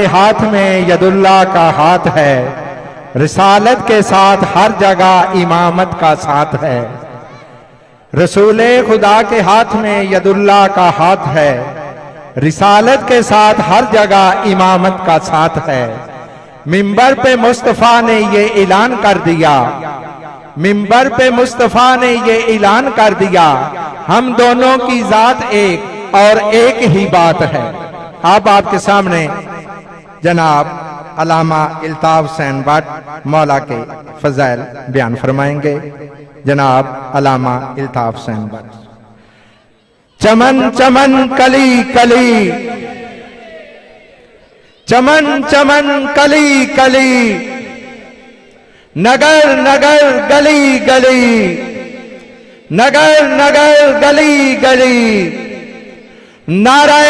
ہاتھ میں ید اللہ کا ہاتھ ہے، رسالت کے ساتھ ہر جگہ امامت کا ساتھ ہے۔ رسول خدا کے ہاتھ میں ید اللہ کا ہاتھ ہے، رسالت کے ساتھ ہر جگہ امامت کا ساتھ ہے۔ منبر پہ مصطفیٰ نے یہ اعلان کر دیا، منبر پہ مصطفیٰ نے یہ اعلان کر دیا، ہم دونوں کی ذات ایک اور ایک ہی بات ہے۔ اب آپ کے سامنے جناب علامہ الطاف حسین بٹ مولا کے فضائل بیان فرمائیں گے۔ جناب علامہ الطاف حسین بٹ۔ چمن چمن کلی کلی، چمن چمن کلی کلی، نگر نگر گلی گلی، نگر نگر گلی گلی، نعرہ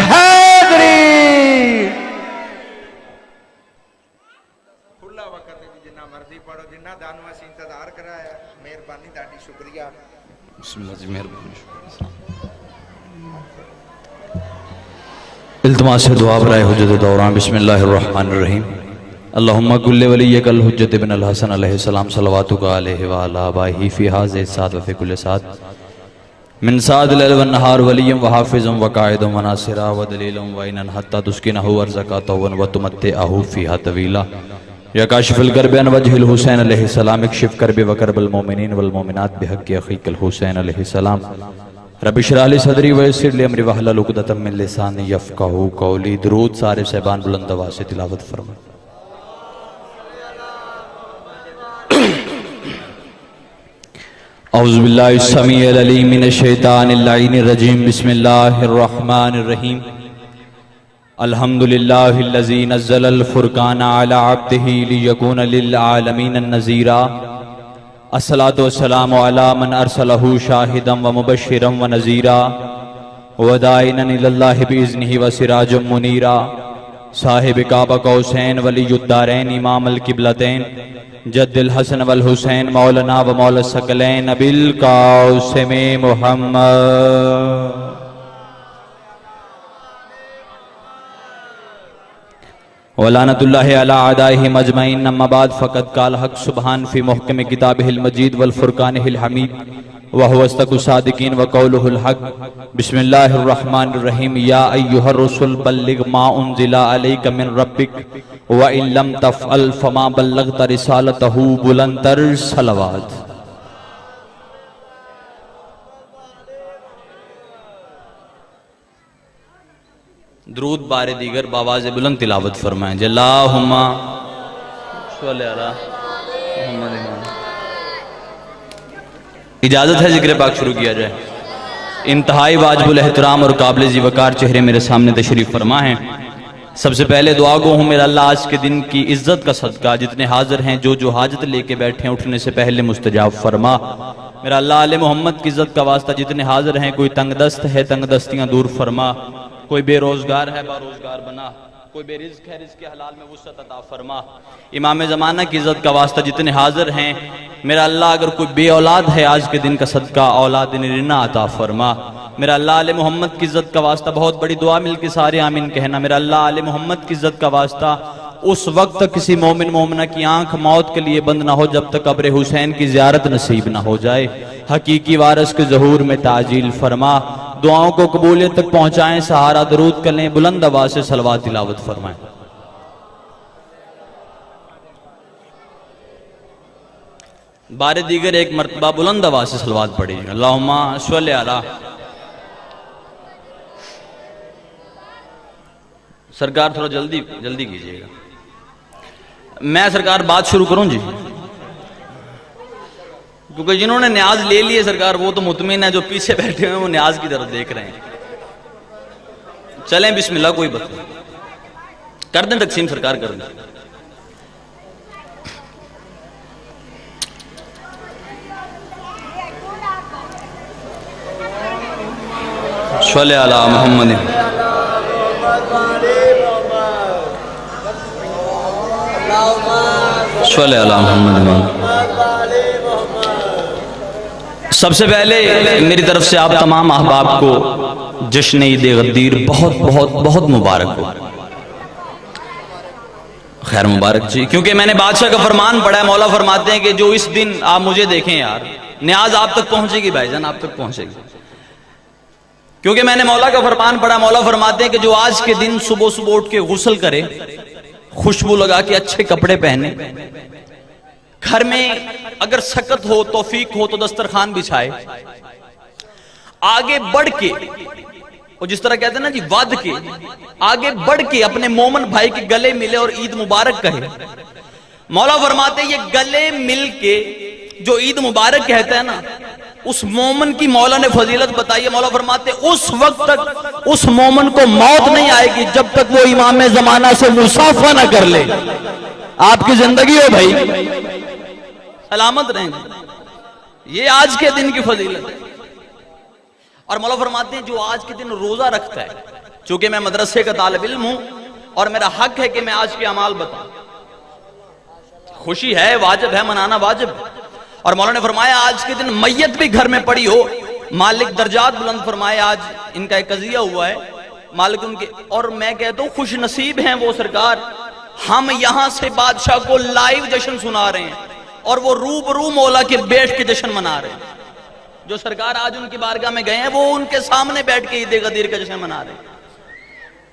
حیدری۔ کھلا وقت ہے جنہ مرضی پڑھو، جنہ دانوں سے انتظار کرایا، مہربانی تاڑی شکریہ۔ بسم اللہ جی، مہربانی شکریہ۔ التماس دعا برائے حجت دوران۔ بسم اللہ الرحمن الرحیم۔ اللہم کل ولیک الحجت بن الحسن علیہ السلام صلواتک علیہ وعلی آبائہ فی ھذہ الساعۃ وفی کل ساعۃ من ساعۃ اللیل والنہار ولیم وحافظ وقائد وناصرا ودلیل وعینا حتی تسکنہ ارضک طوعا وتمتعہ فیہا طویلا۔ یا کاشف الکرب عن وجہ الحسین علیہ السلام، اکشف کرب وکرب المؤمنین والمؤمنات بحق اخیک الحسین علیہ السلام۔ رب اشرح لی صدری ویسر لی امری واحلل عقدۃ من لسانی یفقہوا قولی۔ درود سارے صاحبان بلند آواز سے تلاوت فرمائیں۔ اعوذ باللہ السمیع العلیم من الشیطان اللعین الرجیم۔ بسم اللہ الرحمن الرحیم۔ الحمدللہ الذی نزل الفرقان علی عبدہ لیکون للعالمین النذیرا۔ الصلاۃ والسلام علی من ارسلہ شاہدا ومبشرا ونذیرا وداعیا الی اللہ باذنہ وسراجا منیرا۔ صاحب کعبہ قوسین ولی الدارین امام القبلتین جد الحسن والحسین مولانا و مولا الثقلین ابی القاسم محمد۔ ولعنت اللہ علی اعدائہم اجمعین۔ اما بعد فقد قال حق سبحان فی محکم کتابہ المجید والفرقانہ الحمید وہو اصدق الصادقین وقولہ الحق۔ بسم اللہ الرحمن الرحیم۔ یا ایہا الرسول بلغ ما انزل علیک من ربک وَإِن لَمْ تَفْعَلْ فَمَا بَلَّغْتَ رِسَالَتَهُ بلندر صلوات۔ درود بار دیگر باواز بلند تلاوت فرمائیں۔ اللہم صلی علی محمد۔ اجازت ہے ذکر پاک شروع کیا جائے۔ انتہائی واجب الاحترام اور قابل ذی وقار چہرے میرے سامنے تشریف فرما ہیں۔ سب سے پہلے دعا گو ہوں میرا اللہ آج کے دن کی عزت کا صدقہ جتنے حاضر ہیں جو حاجت لے کے بیٹھے ہیں اٹھنے سے پہلے مستجاب فرما۔ میرا اللہ آل محمد کی عزت کا واسطہ جتنے حاضر ہیں، کوئی تنگ دست ہے تنگ دستیاں دور فرما، کوئی بے روزگار ہے باروزگار بنا، کوئی بے رزق ہے رزق حلال میں وسعت عطا فرما۔ امام زمانہ کی عزت کا واسطہ جتنے حاضر ہیں، میرا اللہ اگر کوئی بے اولاد ہے آج کے دن کا صدقہ اولاد نرینہ عطا فرما۔ میرا اللہ آل محمد کی عزت کا واسطہ بہت بڑی دعا مل کے سارے آمین کہنا۔ میرا اللہ آل محمد کی عزت کا واسطہ اس وقت تک کسی مومن مومنہ کی آنکھ موت کے لیے بند نہ ہو جب تک قبر حسین کی زیارت نصیب نہ ہو جائے۔ حقیقی وارث کے ظہور میں تعجیل فرما۔ دعاؤں کو قبولیت تک پہنچائیں، سہارا درود کریں، بلند آواز سے صلوات تلاوت فرمائیں۔ بار دیگر ایک مرتبہ بلند آواز سے صلوات پڑھی۔ اللہم صلی علی۔ سرکار تھوڑا جلدی کیجئے گا۔ میں سرکار بات شروع کروں جی، کیونکہ جنہوں نے نیاز لے لیے سرکار وہ تو مطمئن ہے، جو پیچھے بیٹھے ہیں وہ نیاز کی طرف دیکھ رہے ہیں۔ چلیں بسم اللہ، کوئی بات نہیں، کر دیں تقسیم سرکار کر دیں۔ صلی علی محمد۔ صلی علی محمد۔ سب سے پہلے میری طرف سے آپ تمام احباب کو جشن عید غدیر بہت بہت بہت مبارک ہو. خیر مبارک جی. کیونکہ میں نے بادشاہ کا فرمان پڑھا ہے. مولا فرماتے ہیں کہ جو اس دن آپ مجھے دیکھیں یار, نیاز آپ تک پہنچے گی بھائی جان, آپ تک پہنچے گی. کیونکہ میں نے مولا کا فرمان پڑھا. مولا فرماتے ہیں کہ جو آج کے دن صبح صبح اٹھ کے غسل کرے, خوشبو لگا کے اچھے کپڑے پہنے, گھر میں اگر سکت ہو توفیق ہو تو دسترخوان بچھائے, آگے بڑھ کے, اور جس طرح کہتے ہیں نا جی ود کے, آگے بڑھ کے اپنے مومن بھائی کے گلے ملے اور عید مبارک کہے. مولا فرماتے ہیں یہ گلے مل کے جو عید مبارک کہتا ہے نا, اس مومن کی مولا نے فضیلت بتائی ہے. مولا فرماتے ہیں اس وقت تک اس مومن کو موت نہیں آئے گی جب تک وہ امام زمانہ سے مصافحہ نہ کر لے. آپ کی زندگی ہو بھائی, سلامت رہیں. یہ آج کے دن کی فضیلت ہے. اور مولا فرماتے ہیں جو آج کے دن روزہ رکھتا ہے, چونکہ میں مدرسے کا طالب علم ہوں اور میرا حق ہے کہ میں آج کے اعمال بتاؤں. خوشی ہے, واجب ہے, منانا واجب ہے. اور مولا نے فرمایا آج کے دن میت بھی گھر میں پڑی ہو, مالک درجات بلند فرمائے. آج ان کا ایک قضیہ ہوا ہے, مالک ان کے, اور میں کہتا ہوں خوش نصیب ہیں وہ سرکار. ہم یہاں سے بادشاہ کو لائیو جشن سنا رہے ہیں اور وہ روبرو مولا کے بیٹھ کے جشن منا رہے ہیں. جو سرکار آج ان کی بارگاہ میں گئے ہیں وہ ان کے سامنے بیٹھ کے عید غدیر کا جشن منا رہے ہیں.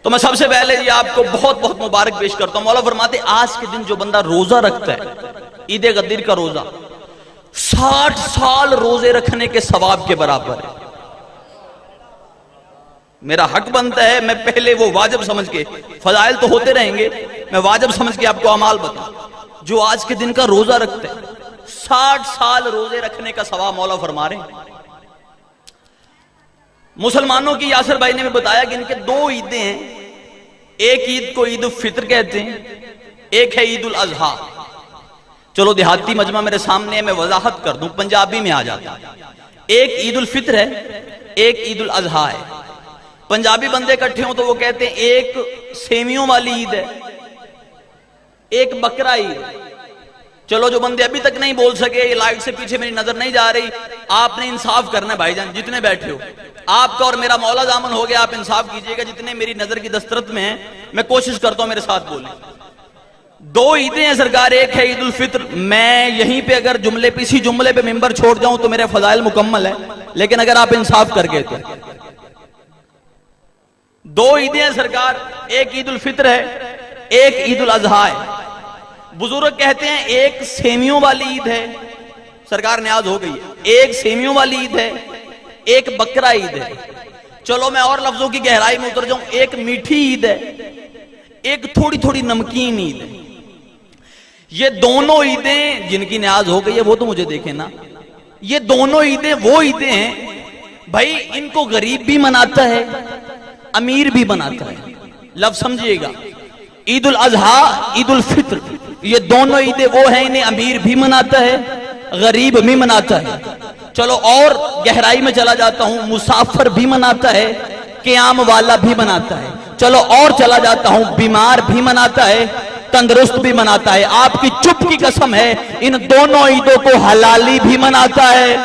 تو میں سب سے پہلے یہ آپ کو بہت بہت مبارک پیش کرتا ہوں. مولا فرماتے آج کے دن جو بندہ روزہ رکھتا ہے, عید غدیر کا روزہ 60 سال روزے رکھنے کے ثواب کے برابر ہے. میرا حق بنتا ہے میں پہلے وہ واجب سمجھ کے, فضائل تو ہوتے رہیں گے, میں واجب سمجھ کے آپ کو اعمال بتاؤں. جو آج کے دن کا روزہ رکھتا ہے 60 سال روزے رکھنے کا ثواب مولا فرما رہے ہیں. مسلمانوں کی یاسر بھائی نے بھی بتایا کہ ان کے 2 عیدیں ہیں. ایک عید کو عید الفطر کہتے ہیں, ایک ہے عید الاضحیٰ. چلو دیہاتی مجمع میرے سامنے ہے, میں وضاحت کر دوں, پنجابی میں آ جاتا. ایک عید الفطر ہے, ایک عید الاضحیٰ ہے. پنجابی بندے اکٹھے ہوں تو وہ کہتے ہیں ایک سیمیوں والی عید ہے, ایک بکرا عید. چلو جو بندے ابھی تک نہیں بول سکے, یہ لائٹ سے پیچھے میری نظر نہیں جا رہی, آپ نے انصاف کرنا ہے بھائی جان, جتنے بیٹھے ہو آپ کا اور میرا مولا دامن ہو گیا, آپ انصاف کیجئے گا. جتنے میری نظر کی دسترت میں ہیں میں کوشش کرتا ہوں میرے ساتھ بولیں. 2 عیدیں ہیں سرکار, ایک ہے عید الفطر. میں یہیں پہ اگر جملے پہ اسی جملے پہ ممبر چھوڑ جاؤں تو میرے فضائل مکمل ہے, لیکن اگر آپ انصاف کر گئے تو 2 عیدیں ہیں سرکار, ایک عید الفطر ہے, ایک عید الاضحیٰ ہے. بزرگ کہتے ہیں ایک سیمیوں والی عید ہے, سرکار نیاز ہو گئی ہے, ایک سیمیوں والی عید ہے, ایک بکرا عید ہے. چلو میں اور لفظوں کی گہرائی میں اتر جاؤں, ایک میٹھی عید ہے, ایک تھوڑی تھوڑی نمکین عید ہے. یہ دونوں عیدیں جن کی نیاز ہو گئی ہے وہ تو مجھے دیکھیں نا, یہ دونوں عیدیں وہ عیدیں ہیں بھائی, ان کو غریب بھی مناتا ہے, امیر بھی مناتا ہے. لفظ سمجھئے گا, عید الاضحیٰ, عید الفطر, یہ دونوں عیدیں وہ ہیں انہیں امیر بھی مناتا ہے, غریب بھی مناتا ہے. چلو اور گہرائی میں چلا جاتا ہوں, مسافر بھی مناتا ہے, قیام والا بھی مناتا ہے. چلو اور چلا جاتا ہوں, بیمار بھی مناتا ہے, تندرست بھی مناتا ہے. آپ کی چپ کی قسم ہے ان دونوں عیدوں کو حلالی بھی مناتا ہے.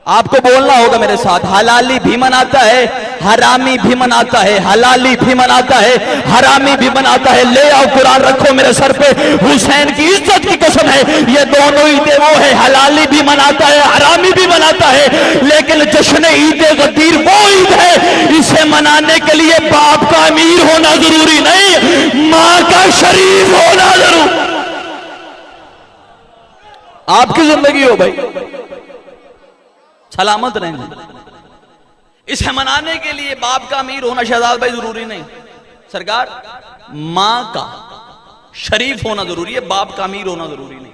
آپ کو بولنا ہوگا میرے ساتھ, حلالی بھی مناتا ہے, حرامی بھی مناتا ہے. حلالی بھی مناتا ہے, حرامی بھی مناتا ہے. لے آؤ قرآن رکھو میرے سر پہ, حسین کی عزت کی قسم ہے یہ دونوں عیدیں وہ ہے, حلالی بھی مناتا ہے, حرامی بھی مناتا ہے. لیکن جشن عید غدیر وہ عید ہے, اسے منانے کے لیے باپ کا امیر ہونا ضروری نہیں, ماں کا شریف ہونا ضروری. آپ کی زندگی ہو بھائی, سلامت رہیں گے. اسے منانے کے لیے باپ کا امیر ہونا شہزاد بھائی ضروری نہیں, سرکار ماں کا شریف ہونا ضروری ہے, باپ کا امیر ہونا ضروری نہیں.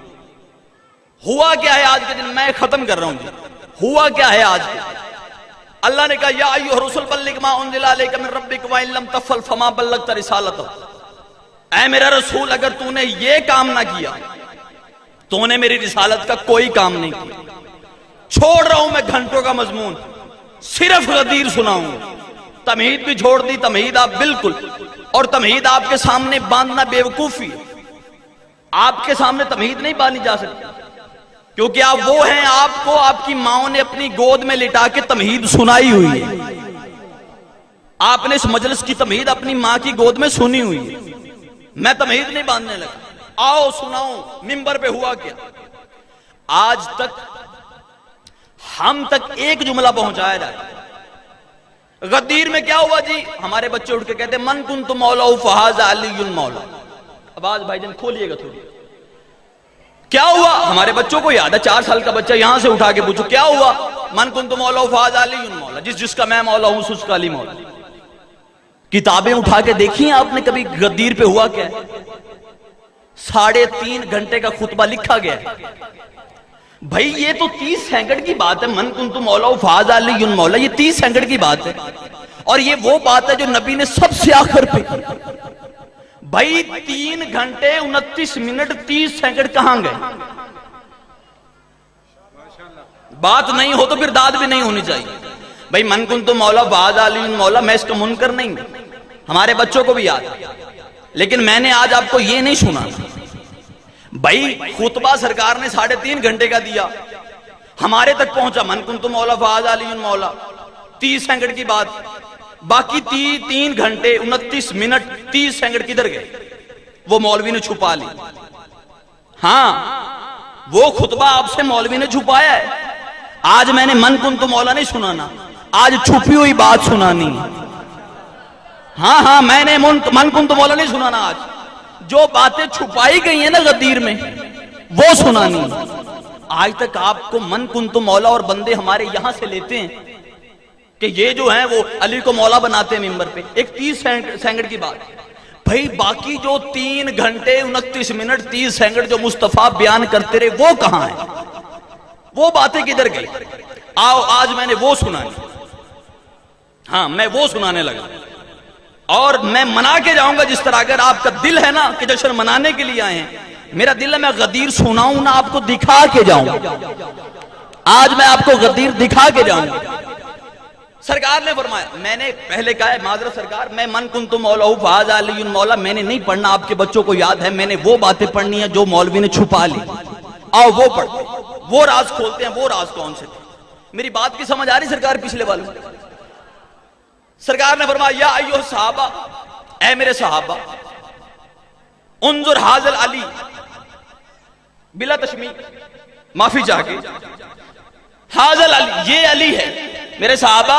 ہوا کیا ہے آج کے دن, میں ختم کر رہا ہوں جی. ہوا کیا ہے آج کے دن, اللہ نے کہا یا ایھا الرسول بلغ ما انزل الیک من ربک وان لم تفعل فما بلغت رسالتہ. اے میرا رسول اگر تو نے یہ کام نہ کیا تو نے میری رسالت کا کوئی کام نہیں کیا. چھوڑ رہا ہوں میں گھنٹوں کا مضمون, صرف غدیر سناؤں گا. تمہید بھی چھوڑ دی, تمہید آپ بالکل, اور تمہید آپ کے سامنے باندھنا بے وقوفی. آپ کے سامنے تمہید نہیں باندھی جا سکتی کیونکہ آپ وہ ہیں، آپ کو آپ کی ماں نے اپنی گود میں لٹا کے تمہید سنائی ہوئی ہے، آپ نے اس مجلس کی تمہید اپنی ماں کی گود میں سنی ہوئی ہے۔ میں تمہید نہیں باندھنے لگا، آؤ سناؤں منبر پہ ہوا کیا۔ آج تک ہم تک ایک جملہ پہنچایا جاتا، غدیر میں کیا ہوا جی؟ ہمارے بچے اٹھ کے کہتے ہیں من کنت مولا فہذا علی المولا۔ آواز بھائی جان کھولیے گا تھوڑی۔ کیا ہوا؟ ہمارے بچوں کو یاد ہے، 4 سال کا بچہ یہاں سے اٹھا کے پوچھو کیا ہوا؟ من کنت مولا فہذا علی المولا، جس کا میں مولا ہوں اس کا علی مولا۔ کتابیں اٹھا کے دیکھی آپ نے کبھی غدیر پہ ہوا کیا ہے؟ 3.5 گھنٹے کا خطبہ لکھا گیا ہے۔ بھائی یہ تو 30 سیکنڈ کی بات ہے، من کنت مولا فہذا علی المولا، یہ 30 سیکنڈ کی بات ہے، اور یہ وہ بات ہے جو نبی نے سب سے آخر پہ کی۔ بھائی 3 گھنٹے 29 منٹ 30 سیکنڈ کہاں گئے؟ بات نہیں ہو تو پھر داد بھی نہیں ہونی چاہیے۔ بھائی من کنت مولا فہذا علی المولا، میں اس کا منکر نہیں ہوں، ہمارے بچوں کو بھی یاد ہے، لیکن میں نے آج آپ کو یہ نہیں سنا۔ بھائی خطبہ سرکار نے 3.5 گھنٹے کا دیا، ہمارے تک پہنچا من کنت مولا فہذا علی المولا، 30 سیکنڈ کی بات، باقی 3 گھنٹے 29 منٹ 30 سیکنڈ کدھر گئے؟ وہ مولوی نے چھپا لی۔ ہاں وہ خطبہ آپ سے مولوی نے چھپایا ہے۔ آج میں نے من کنت مولا نہیں سنانا، آج چھپی ہوئی بات سنانی۔ ہاں میں نے من کنت مولا نہیں سنانا، آج جو باتیں چھپائی گئی ہیں نا غدیر میں وہ سنانی۔ آج تک آپ کو من کنت مولا اور بندے ہمارے یہاں سے لیتے ہیں کہ یہ جو ہیں وہ علی کو مولا بناتے ہیں ممبر پہ، ایک 30 سیکنڈ کی بات۔ بھائی باقی جو 3 گھنٹے 29 منٹ 30 سیکنڈ جو مصطفیٰ بیان کرتے رہے وہ کہاں ہیں؟ وہ باتیں کدھر گئی؟ آؤ آج میں نے وہ سنانی، ہاں میں وہ سنانے لگا، اور میں منا کے جاؤں گا جس طرح اگر آپ کا دل ہے نا کہ جشن منانے کے لیے آئے ہیں، میرا دل ہے میں غدیر سناؤں نا، آپ کو دکھا کے جاؤں گا۔ آج میں آپ کو غدیر دکھا کے جاؤں گا۔ سرکار نے فرمایا، میں نے پہلے کہا ہے معذرت سرکار، میں من کنت مولا فہذا علی المولا میں نے نہیں پڑھنا، آپ کے بچوں کو یاد ہے، میں نے وہ باتیں پڑھنی ہیں جو مولوی نے چھپا لی۔ آؤ وہ پڑھتے، وہ راز کھولتے ہیں۔ وہ راز کون سے تھے؟ میری بات کی سمجھ آ رہی سرکار پچھلے والوں؟ سرکار نے فرمایا یا ایھا صحابہ، اے میرے صحابہ، انظر حاضر علی، بلا تشمیع، معافی چاہ کے، حاضر علی، یہ علی ہے میرے صحابہ،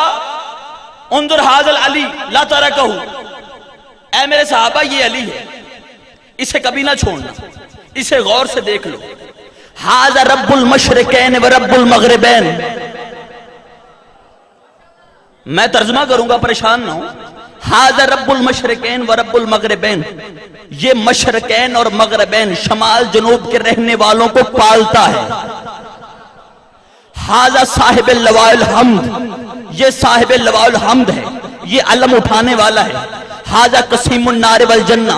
انظر حاضر علی لا ترکہ، اے میرے صحابہ یہ علی ہے، اسے کبھی نہ چھوڑنا، اسے غور سے دیکھ لو۔ حاضر رب المشرقین و رب المغربین، میں ترجمہ کروں گا پریشان نہ ہو۔ حاضر رب المشرقین و رب المغربین، یہ مشرقین اور مغربین شمال جنوب کے رہنے والوں کو پالتا ہے۔ حاضر صاحب اللواء الحمد، یہ صاحب اللواء الحمد ہے، یہ علم اٹھانے والا ہے۔ حاضر قسیم النار والجنہ،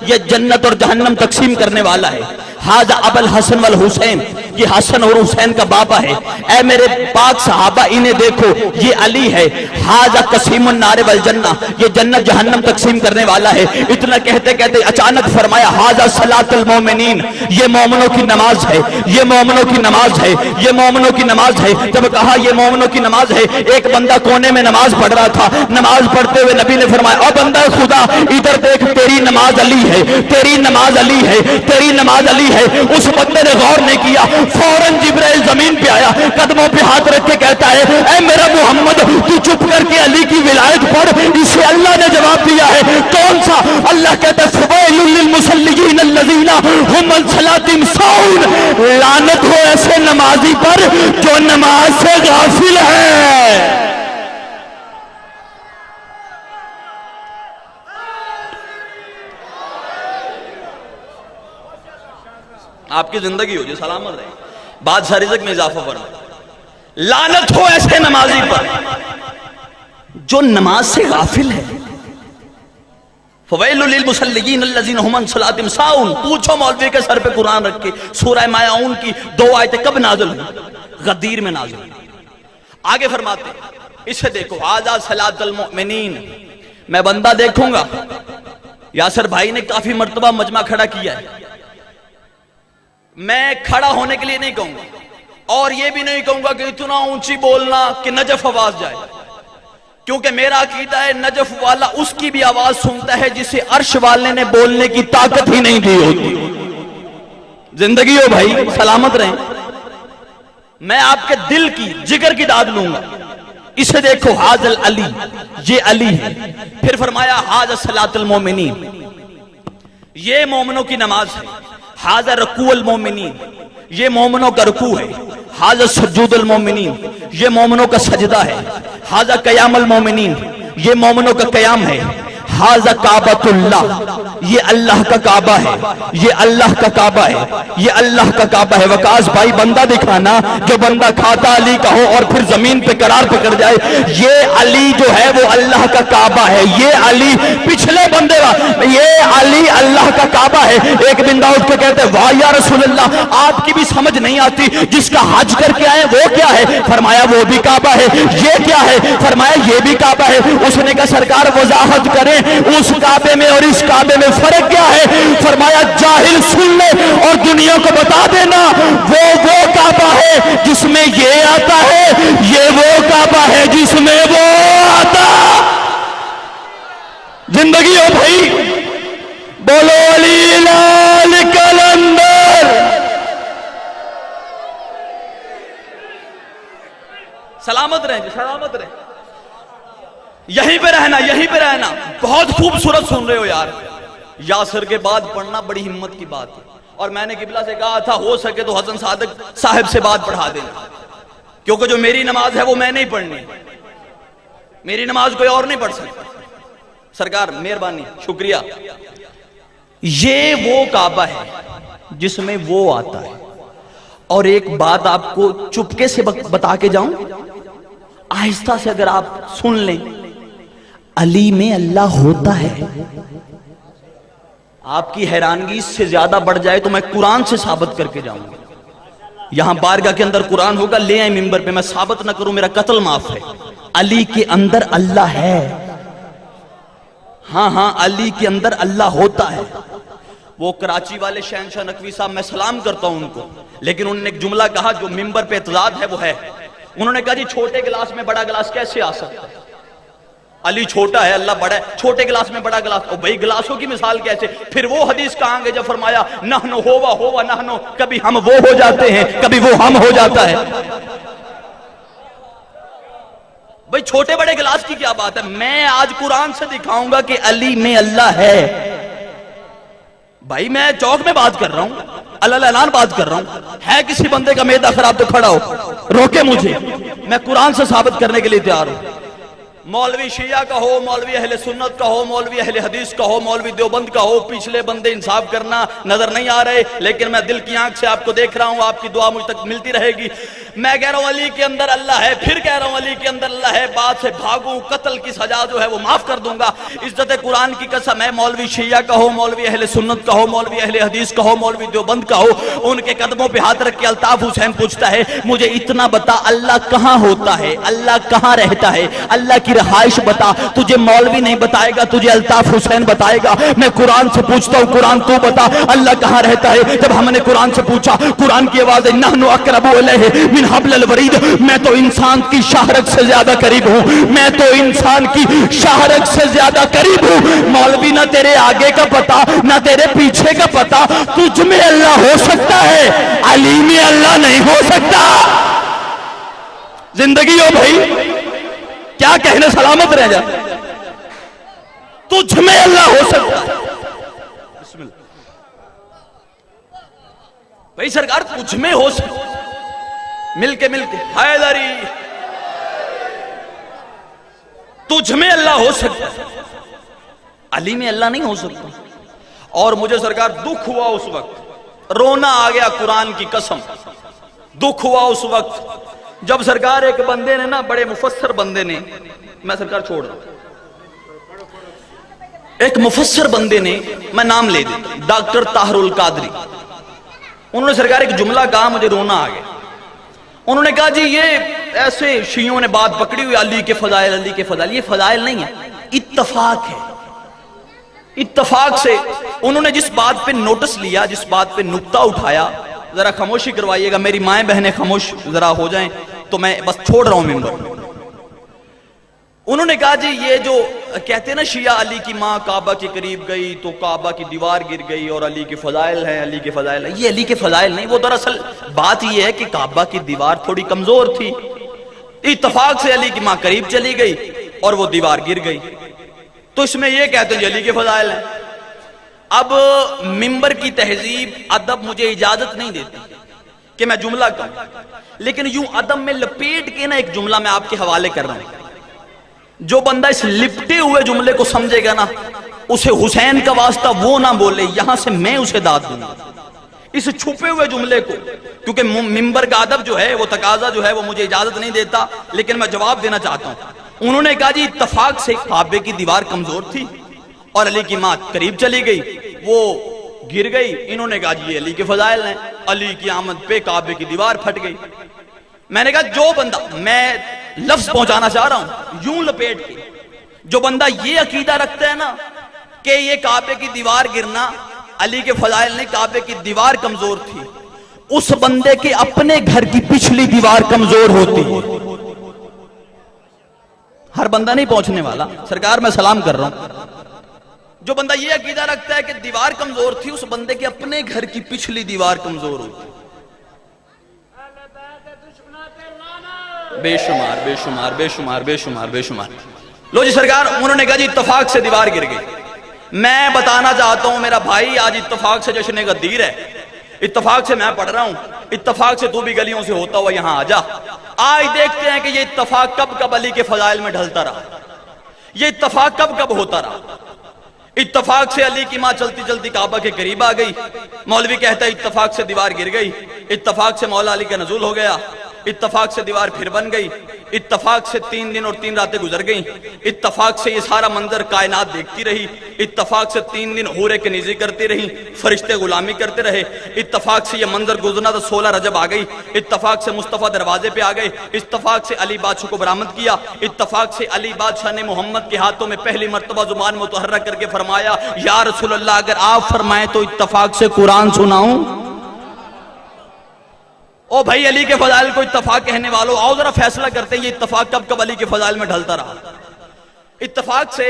یہ جنت اور جہنم تقسیم کرنے والا ہے۔ حاضر ابو الحسن والحسین، یہ حسن اور حسین کا بابا ہے۔ اے میرے پاک صحابہ انہیں دیکھو، یہ علی ہے۔ حاضر قسیم النار والجنہ، یہ جنت جہنم تقسیم کرنے والا ہے۔ اتنا کہتے کہتے اچانک فرمایا حاضر صلاۃ المومنین، یہ مومنوں کی نماز ہے، یہ مومنوں کی نماز ہے، یہ مومنوں کی نماز ہے۔ جب کہا یہ مومنوں کی نماز ہے، ایک بندہ کونے میں نماز پڑھ رہا تھا، نماز پڑھتے ہوئے نبی نے فرمایا او بندہ خدا ادھر دیکھ، تیری نماز علی ہے، تیری نماز علی ہے، تیری نماز علی ہے۔ اس بندے نے غور نہیں کیا، فوراً جبرائیل زمین پہ آیا، قدموں پہ ہاتھ رکھ کے کہتا ہے اے میرا محمد تو چپ کر کے علی کی ولایت پڑھ۔ اسے اللہ نے جواب دیا ہے، کون سا؟ اللہ کہتا ہے فویل للمصلیین الذین هم عن صلاتهم ساہون، لعنت ہو ایسے نمازی پر جو نماز سے غافل ہے۔ آپ کی زندگی ہو جو سلامت رہے، بادشاہ رزق میں اضافہ فرمائے۔ لعنت ہو ایسے نمازی پر جو نماز سے غافل ہے۔ فویل للمصلیین الذین هم عن صلاتهم ساہون، پوچھو مولوی کے سر پہ قرآن رکھ کے سورہ ماعون کی 2 آیتیں کب نازل ہوئی؟ غدیر میں نازل ہوئی۔ آگے فرماتے اسے دیکھو حاضر صلاۃ المؤمنین، میں بندہ دیکھوں گا۔ یاسر بھائی نے کافی مرتبہ مجمع کھڑا کیا ہے، میں کھڑا ہونے کے لیے نہیں کہوں گا، اور یہ بھی نہیں کہوں گا کہ اتنا اونچی بولنا کہ نجف آواز جائے، کیونکہ میرا عقیدہ ہے نجف والا اس کی بھی آواز سنتا ہے جسے عرش والے نے بولنے کی طاقت ہی نہیں دی ہوتی۔ زندگی ہو بھائی، سلامت رہیں۔ میں آپ کے دل کی، جگر کی داد لوں گا۔ اسے دیکھو، حاضل علی، یہ علی ہے۔ پھر فرمایا حاضر صلاۃ المومنین، یہ مومنوں کی نماز ہے۔ حاضر رکوع المومنین، یہ مومنوں کا رکوع ہے۔ حاضر سجود المومنین، یہ مومنوں کا سجدہ ہے۔ حاضر قیام المومنین، یہ مومنوں کا قیام ہے۔ حاضر کعبۃ اللہ، یہ اللہ کا کعبہ ہے، یہ اللہ کا کعبہ ہے، یہ اللہ کا کعبہ ہے۔ وقاص بھائی بندہ دکھانا، جو بندہ کھاتا علی کا ہو اور پھر زمین پہ قرار پکڑ جائے۔ یہ علی جو ہے وہ اللہ کا کعبہ ہے، یہ علی پچھلے بندے یہ علی اللہ کا کعبہ ہے۔ ایک بندہ اٹھ کے کہتے ہیں واہ یا رسول اللہ، آپ کی بھی سمجھ نہیں آتی، جس کا حج کر کے آئے وہ کیا ہے؟ فرمایا وہ بھی کعبہ ہے۔ یہ کیا ہے؟ فرمایا یہ بھی کعبہ ہے۔ اس نے کہا سرکار وضاحت کریں، اس کعبے میں اور اس کعبے میں فرق کیا ہے؟ فرمایا جاہل سن لے اور دنیا کو بتا دینا، وہ کعبہ ہے جس میں یہ آتا ہے، یہ وہ کعبہ ہے جس میں وہ آتا۔ زندگی ہو بھائی، بولو علی لال کلندر۔ سلامت رہیں، سلامت رہیں، یہیں پہ رہنا، یہیں پہ رہنا۔ بہت خوبصورت سن رہے ہو یار۔ یاسر کے بعد پڑھنا بڑی ہمت کی بات ہے، اور میں نے قبلہ سے کہا تھا ہو سکے تو حسن صادق صاحب سے بات پڑھا دینا، کیونکہ جو میری نماز ہے وہ میں نہیں پڑھنی، میری نماز کوئی اور نہیں پڑھ سکتا۔ سرکار مہربانی، شکریہ۔ یہ وہ کعبہ ہے جس میں وہ آتا ہے۔ اور ایک بات آپ کو چپکے سے بتا کے جاؤں، آہستہ سے اگر آپ سن لیں، علی میں اللہ ہوتا ہے۔ آپ کی حیرانگی اس سے زیادہ بڑھ جائے تو میں قرآن سے ثابت کر کے جاؤں گا۔ یہاں بارگاہ کے اندر قرآن ہوگا، لے آئیں ممبر پہ، میں ثابت نہ کروں میرا قتل معاف ہے۔ علی کے اندر اللہ ہے، ہاں علی کے اندر اللہ ہوتا ہے۔ وہ کراچی والے شہنشاہ نقوی صاحب، میں سلام کرتا ہوں ان کو، لیکن انہوں نے ایک جملہ کہا جو ممبر پہ اعتراض ہے وہ ہے، انہوں نے کہا جی چھوٹے گلاس میں بڑا گلاس کیسے آ سکتا ہے؟ علی چھوٹا ہے، اللہ بڑا ہے، چھوٹے گلاس میں بڑا گلاس، او بھائی گلاسوں کی مثال کیسے؟ پھر وہ حدیث کہاں گے جب فرمایا نحنو ہوا نحنو، کبھی ہم وہ ہو جاتے ہیں، کبھی وہ ہم ہو جاتا ہے۔ بھائی چھوٹے بڑے گلاس کی کیا بات ہے؟ میں آج قرآن سے دکھاؤں گا کہ علی میں اللہ ہے۔ بھائی میں چوک میں بات کر رہا ہوں، اللہ اعلان بات کر رہا ہوں، ہے کسی بندے کا معدہ خراب تو کھڑا ہو، روکے مجھے، میں قرآن سے ثابت کرنے کے لیے تیار ہوں۔ مولوی شیعہ کا ہو، مولوی اہل سنت کا ہو، مولوی اہل حدیث کا ہو، مولوی دیوبند کا ہو، پچھلے بندے انصاف کرنا نظر نہیں آ رہے، لیکن میں دل کی آنکھ سے آپ کو دیکھ رہا ہوں، آپ کی دعا مجھ تک ملتی رہے گی۔ میں کہہ رہا ہوں علی کے اندر اللہ ہے، پھر کہہ رہا ہوں علی کے اندر اللہ ہے، بات سے بھاگوں، قتل کی سزا جو ہے وہ معاف کر دوں گا۔ عزت قرآن کی قسم ہے، مولوی شیعہ کا ہو، مولوی اہل سنت کا ہو، مولوی اہل حدیث کا ہو، مولوی دیوبند کا ہو، ان کے قدموں پہ ہاتھ رکھ کے الطاف حسین پوچھتا ہے مجھے اتنا بتا اللہ کہاں ہوتا ہے، اللہ کہاں رہتا ہے، اللہ کی رہائش بتا۔ تجھے مولوی نہیں بتائے گا، تجھے الطاف حسین بتائے گا۔ میں قرآن سے پوچھتا ہوں، قرآن تو بتا اللہ کہاں رہتا ہے۔ جب ہم نے قرآن سے پوچھا، قرآن کی آواز ہے نحن اقرب الیہ من حبل الورید، میں تو انسان کی شاہرگ سے زیادہ قریب ہوں، میں تو انسان کی شاہرگ سے زیادہ قریب ہوں۔ مولوی نہ تیرے آگے کا پتا نہ تیرے پیچھے کا پتا، تجھ میں اللہ ہو سکتا ہے، علی میں اللہ نہیں ہو سکتا۔ زندگی ہو بھائی، کیا کہنے، سلامت رہ جا، تجھ میں اللہ ہو سکتا ہے۔ بسم اللہ بھائی، سرکار تجھ میں ہو سکتا، مل کے حیدری، تجھ میں اللہ ہو سکتا ہے، علی میں اللہ نہیں ہو سکتا۔ اور مجھے سرکار دکھ ہوا اس وقت، رونا آ گیا قرآن کی قسم، دکھ ہوا اس وقت جب سرکار ایک بندے نے نا، بڑے مفسر بندے نے، میں سرکار چھوڑ رہا ہوں، ایک مفسر بندے نے، میں نام لے دیتا، ڈاکٹر طاہر القادری، انہوں نے سرکار ایک جملہ کہا، مجھے رونا آ گیا۔ انہوں نے کہا جی یہ ایسے شیعوں نے بات پکڑی ہوئی علی کے فضائل، علی کے فضائل، یہ فضائل نہیں ہے، اتفاق ہے۔ اتفاق سے انہوں نے جس بات پہ نوٹس لیا، جس بات پہ نکتہ اٹھایا، ذرا خاموشی کروائیے گا، میری مائیں بہنیں خاموش ذرا ہو جائیں تو میں بس چھوڑ رہا ہوں ممبر۔ انہوں نے کہا جی یہ جو کہتے ہیں نا شیعہ علی کی ماں کعبہ کے قریب گئی تو کعبہ کی دیوار گر گئی اور علی کے فضائل ہیں، علی کے فضائل ہیں، یہ علی کے فضائل نہیں، وہ دراصل بات یہ ہے کہ کعبہ کی دیوار تھوڑی کمزور تھی، اتفاق سے علی کی ماں قریب چلی گئی اور وہ دیوار گر گئی، تو اس میں یہ کہتے ہیں علی کے فضائل ہیں۔ اب ممبر کی تہذیب ادب مجھے اجازت نہیں دیتی کہ میں جملہ کہوں، لیکن یوں ادب میں لپیٹ کے نا ایک جملہ میں آپ کے حوالے کر رہا ہوں۔ جو بندہ اس لپٹے ہوئے جملے کو سمجھے گا نا، اسے حسین کا واسطہ وہ نہ بولے، یہاں سے میں اسے داد دوں گا اس چھپے ہوئے جملے کو، کیونکہ ممبر کا ادب جو ہے وہ تقاضا جو ہے وہ مجھے اجازت نہیں دیتا، لیکن میں جواب دینا چاہتا ہوں۔ انہوں نے کہا جی اتفاق سے کعبے کی دیوار کمزور تھی اور علی کی ماں قریب چلی گئی، وہ گر گئی۔ انہوں نے کہا جی یہ علی کے فضائل ہیں، علی کی آمد پہ کعبے کی دیوار پھٹ گئی۔ میں نے کہا جو بندہ، میں لفظ پہنچانا چاہ رہا ہوں یوں لپیٹ کے، جو بندہ یہ عقیدہ رکھتا ہے نا کہ یہ کعبے کی دیوار گرنا علی کے فضائل نہیں، کعبے کی دیوار کمزور تھی، اس بندے کے اپنے گھر کی پچھلی دیوار کمزور ہوتی ہے۔ ہر بندہ نہیں پہنچنے والا، سرکار میں سلام کر رہا ہوں۔ جو بندہ یہ عقیدہ رکھتا ہے کہ دیوار کمزور تھی، اس بندے کے اپنے گھر کی پچھلی دیوار کمزور ہوتی ہے۔ بے شمار بے شمار بے شمار بے شمار بے شمار۔ لو جی سرکار، انہوں نے کہا جی اتفاق سے دیوار گر گئی۔ میں بتانا چاہتا ہوں میرا بھائی آج اتفاق سے جشن غدیر ہے، اتفاق سے میں پڑھ رہا ہوں، اتفاق سے تو بھی گلیوں سے ہوتا ہوا یہاں آ جا۔ آج دیکھتے ہیں کہ یہ اتفاق کب کب علی کے فضائل میں ڈھلتا رہا، یہ اتفاق کب کب ہوتا رہا۔ اتفاق سے علی کی ماں چلتی چلتی کعبہ کے قریب آ گئی، مولوی کہتا ہے اتفاق سے دیوار گر گئی، اتفاق سے مولا علی کا نزول ہو گیا، اتفاق سے دیوار پھر بن گئی، اتفاق سے 3 دن اور 3 راتیں گزر گئیں، اتفاق سے یہ سارا منظر کائنات دیکھتی رہی، اتفاق سے 3 دن حورے کنیزی کرتی رہی، فرشتے غلامی کرتے رہے، اتفاق سے یہ منظر گزرنا تو 16 رجب آ گئی، اتفاق سے مصطفیٰ دروازے پہ آ گئے، اتفاق سے علی بادشاہ کو برآمد کیا، اتفاق سے علی بادشاہ نے محمد کے ہاتھوں میں پہلی مرتبہ زبان متحرک کر کے فرمایا یا رسول اللہ اگر آپ فرمائیں تو اتفاق سے قرآن سناؤں۔ او بھائی علی کے فضائل کو اتفاق کہنے والوں، آؤ ذرا فیصلہ کرتے ہیں یہ اتفاق کب کب علی کے فضائل میں ڈھلتا رہا۔ اتفاق سے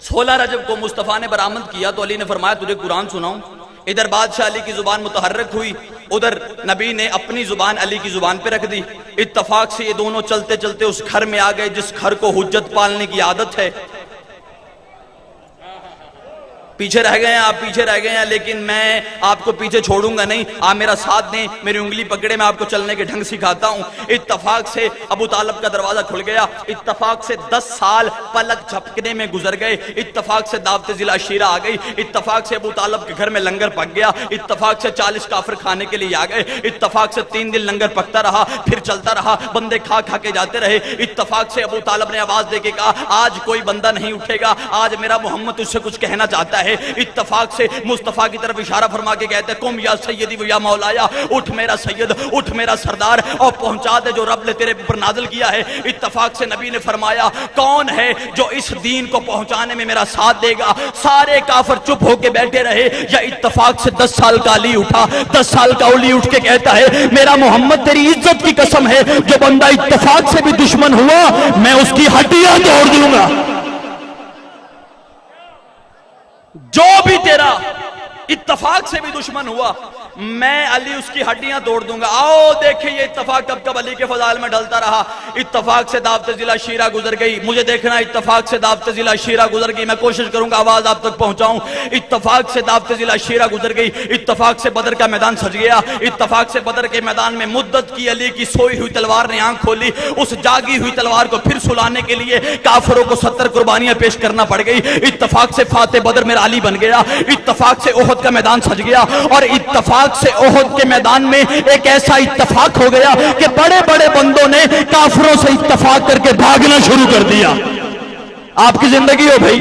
16 رجب کو مصطفیٰ نے برآمد کیا تو علی نے فرمایا تجھے قرآن سناؤں۔ ادھر بادشاہ علی کی زبان متحرک ہوئی، ادھر نبی نے اپنی زبان علی کی زبان پہ رکھ دی۔ اتفاق سے یہ دونوں چلتے چلتے اس گھر میں آ گئے جس گھر کو حجت پالنے کی عادت ہے۔ پیچھے رہ گئے ہیں آپ، پیچھے رہ گئے ہیں، لیکن میں آپ کو پیچھے چھوڑوں گا نہیں، آپ میرا ساتھ دیں، میری انگلی پکڑے، میں آپ کو چلنے کے ڈھنگ سکھاتا ہوں۔ اتفاق سے ابو طالب کا دروازہ کھل گیا، اتفاق سے 10 سال پلک جھپکنے میں گزر گئے، اتفاق سے دعوت ذی العشیرہ آ گئی، اتفاق سے ابو طالب کے گھر میں لنگر پک گیا، اتفاق سے 40 کافر کھانے کے لیے آ گئے، اتفاق سے 3 دن لنگر پکتا رہا، پھر چلتا رہا، بندے کھا کھا کے جاتے رہے۔ اتفاق سے ابو طالب نے آواز دے کے کہا آج کوئی بندہ نہیں اٹھے گا، آج میرا محمد اس سے کچھ کہنا چاہتا ہے۔ اتفاق سے مصطفیٰ کی طرف اشارہ فرما کے کہتے ہیں قم یا سیدی و یا مولایا، اٹھ میرا سید، اٹھ میرا سردار اور پہنچا دے جو رب نے تیرے پر نازل کیا ہے۔ اتفاق سے نبی نے فرمایا کون ہے جو اس دین کو پہنچانے میں میرا ساتھ دے گا؟ سارے کافر چپ ہو کے بیٹھے رہے، یا اتفاق سے 10 سال کا علی اٹھا، 10 سال کا علی اٹھ کے کہتا ہے میرا محمد تیری عزت کی قسم ہے جو بندہ اتفاق سے بھی دشمن ہوا میں اس کی ہڈیاں توڑ دوں گا، جو بھی تیرا اتفاق سے بھی دشمن ہوا میں علی اس کی ہڈیاں توڑ دوں گا۔ آؤ دیکھیں یہ اتفاق کب کب علی کے فضائل میں ڈلتا رہا۔ اتفاق سے دعوت ذی العشیرہ گزر گئی، مجھے دیکھنا اتفاق سے دعوت ذی العشیرہ گزر گئی، میں کوشش کروں گا آواز آپ تک پہنچاؤں۔ اتفاق سے دعوت ذی العشیرہ گزر گئی، اتفاق سے بدر کا میدان سج گیا، اتفاق سے بدر کے میدان میں مدت کی علی کی سوئی ہوئی تلوار نے آنکھ کھولی، اس جاگی ہوئی تلوار کو پھر سلانے کے لیے کافروں کو 70 قربانیاں پیش کرنا پڑ گئی۔ اتفاق سے فاتح بدر میرا علی بن گیا، اتفاق سے احد کا میدان سج گیا، اور اتفاق سے احد کے میدان میں ایک ایسا اتفاق ہو گیا کہ بڑے بڑے بندوں نے کافروں سے اتفاق کر کے بھاگنا شروع کر دیا۔ آپ کی زندگی ہو بھائی،